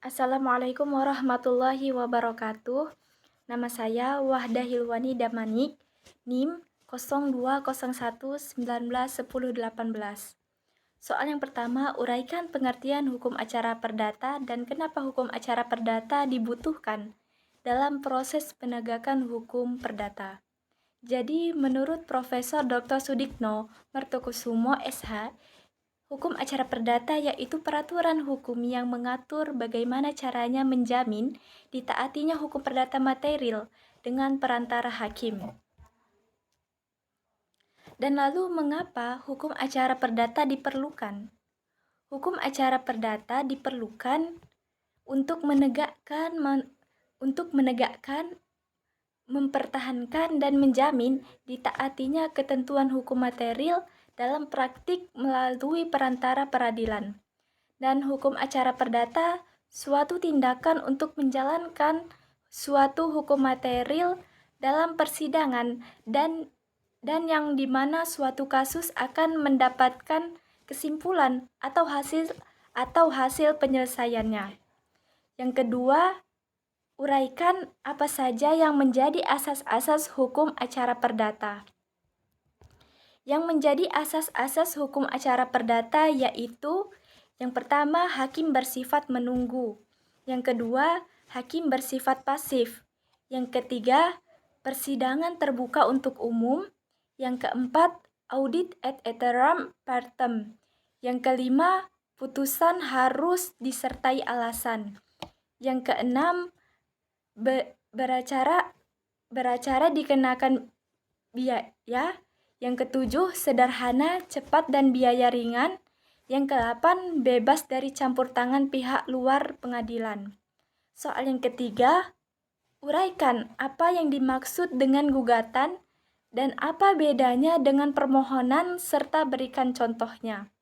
Assalamualaikum warahmatullahi wabarakatuh. Nama saya Wahdah Hilwani Damanik, NIM 0201191018. Soal yang pertama, uraikan pengertian hukum acara perdata dan kenapa hukum acara perdata dibutuhkan dalam proses penegakan hukum perdata. Jadi, menurut Profesor Dr. Sudikno Mertokusumo SH, hukum acara perdata yaitu peraturan hukum yang mengatur bagaimana caranya menjamin ditaatinya hukum perdata material dengan perantara hakim. Dan lalu mengapa hukum acara perdata diperlukan? Hukum acara perdata diperlukan untuk menegakkan, mempertahankan dan menjamin ditaatinya ketentuan hukum material dalam praktik melalui perantara peradilan. Dan hukum acara perdata suatu tindakan untuk menjalankan suatu hukum material dalam persidangan dan yang dimana suatu kasus akan mendapatkan kesimpulan atau hasil penyelesaiannya. Yang kedua, uraikan apa saja yang menjadi asas-asas hukum acara perdata. Yang menjadi asas-asas hukum acara perdata yaitu yang pertama, hakim bersifat menunggu. Yang kedua, hakim bersifat pasif. Yang ketiga, persidangan terbuka untuk umum. Yang keempat, audit et iterum partem. Yang kelima, putusan harus disertai alasan. Yang keenam, beracara dikenakan biaya. Yang ketujuh, sederhana, cepat, dan biaya ringan. Yang ke-8, bebas dari campur tangan pihak luar pengadilan. Soal yang ketiga, uraikan apa yang dimaksud dengan gugatan dan apa bedanya dengan permohonan serta berikan contohnya.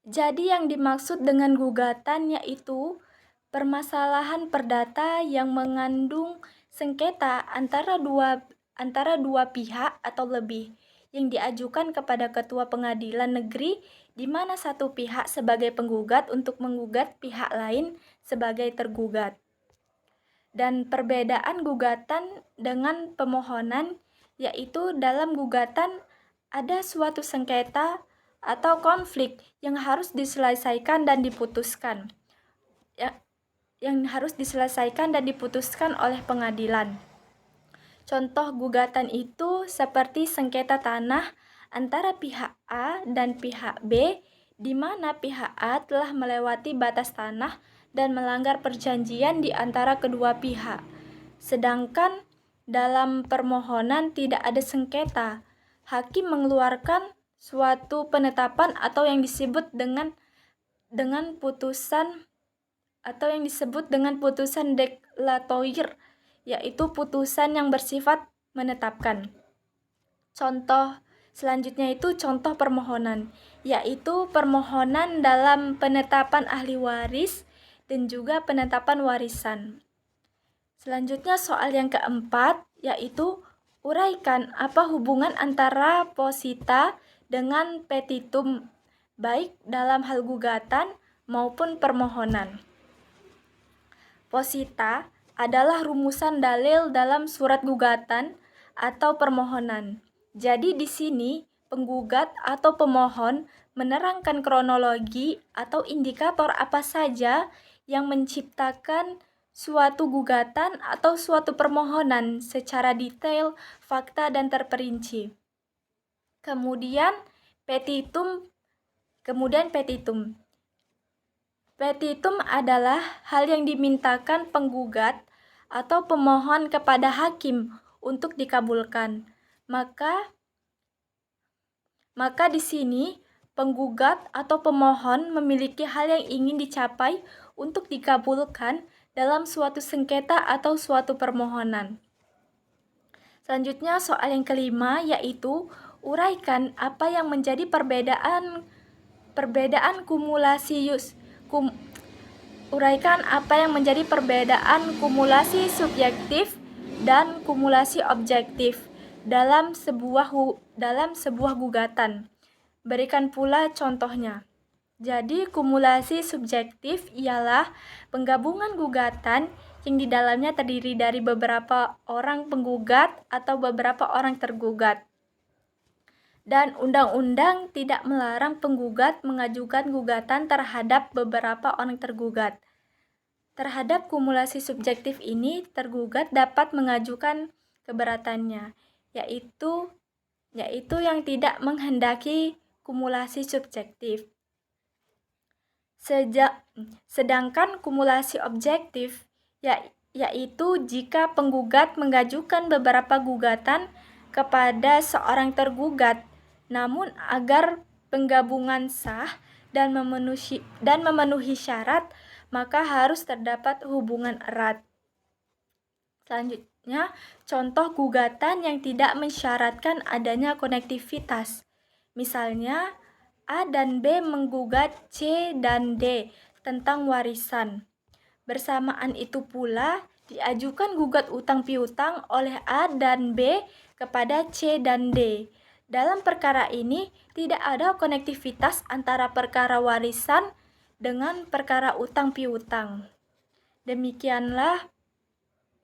Jadi yang dimaksud dengan gugatan yaitu permasalahan perdata yang mengandung sengketa antara dua pihak atau lebih yang diajukan kepada ketua pengadilan negeri di mana satu pihak sebagai penggugat untuk menggugat pihak lain sebagai tergugat. Dan perbedaan gugatan dengan pemohonan yaitu dalam gugatan ada suatu sengketa atau konflik yang harus diselesaikan dan diputuskan. Oleh pengadilan. Contoh gugatan itu seperti sengketa tanah antara pihak A dan pihak B, di mana pihak A telah melewati batas tanah dan melanggar perjanjian di antara kedua pihak. Sedangkan dalam permohonan tidak ada sengketa. Hakim mengeluarkan suatu penetapan atau yang disebut dengan putusan deklatoir, yaitu putusan yang bersifat menetapkan. Contoh selanjutnya itu contoh permohonan, yaitu permohonan dalam penetapan ahli waris dan juga penetapan warisan. Selanjutnya soal yang keempat, yaitu uraikan apa hubungan antara posita dengan petitum, baik dalam hal gugatan maupun permohonan. Posita adalah rumusan dalil dalam surat gugatan atau permohonan. Jadi di sini penggugat atau pemohon menerangkan kronologi atau indikator apa saja yang menciptakan suatu gugatan atau suatu permohonan secara detail, fakta, dan terperinci. Kemudian petitum. Petitum adalah hal yang dimintakan penggugat atau pemohon kepada hakim untuk dikabulkan. Maka di sini penggugat atau pemohon memiliki hal yang ingin dicapai untuk dikabulkan dalam suatu sengketa atau suatu permohonan. Selanjutnya soal yang kelima yaitu uraikan apa yang menjadi perbedaan kumulasi subjektif dan kumulasi objektif dalam sebuah gugatan. Berikan pula contohnya. Jadi, kumulasi subjektif ialah penggabungan gugatan yang di dalamnya terdiri dari beberapa orang penggugat atau beberapa orang tergugat. Dan undang-undang tidak melarang penggugat mengajukan gugatan terhadap beberapa orang tergugat. Terhadap kumulasi subjektif ini, tergugat dapat mengajukan keberatannya, yaitu yang tidak menghendaki kumulasi subjektif. Sedangkan kumulasi objektif yaitu jika penggugat mengajukan beberapa gugatan kepada seorang tergugat, namun agar penggabungan sah dan memenuhi syarat, maka harus terdapat hubungan erat. Selanjutnya, contoh gugatan yang tidak mensyaratkan adanya konektivitas. Misalnya, A dan B menggugat C dan D tentang warisan. Bersamaan itu pula, diajukan gugat utang piutang oleh A dan B kepada C dan D. Dalam perkara ini, tidak ada konektivitas antara perkara warisan dengan perkara utang piutang. Demikianlah.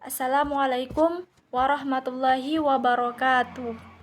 Assalamualaikum warahmatullahi wabarakatuh.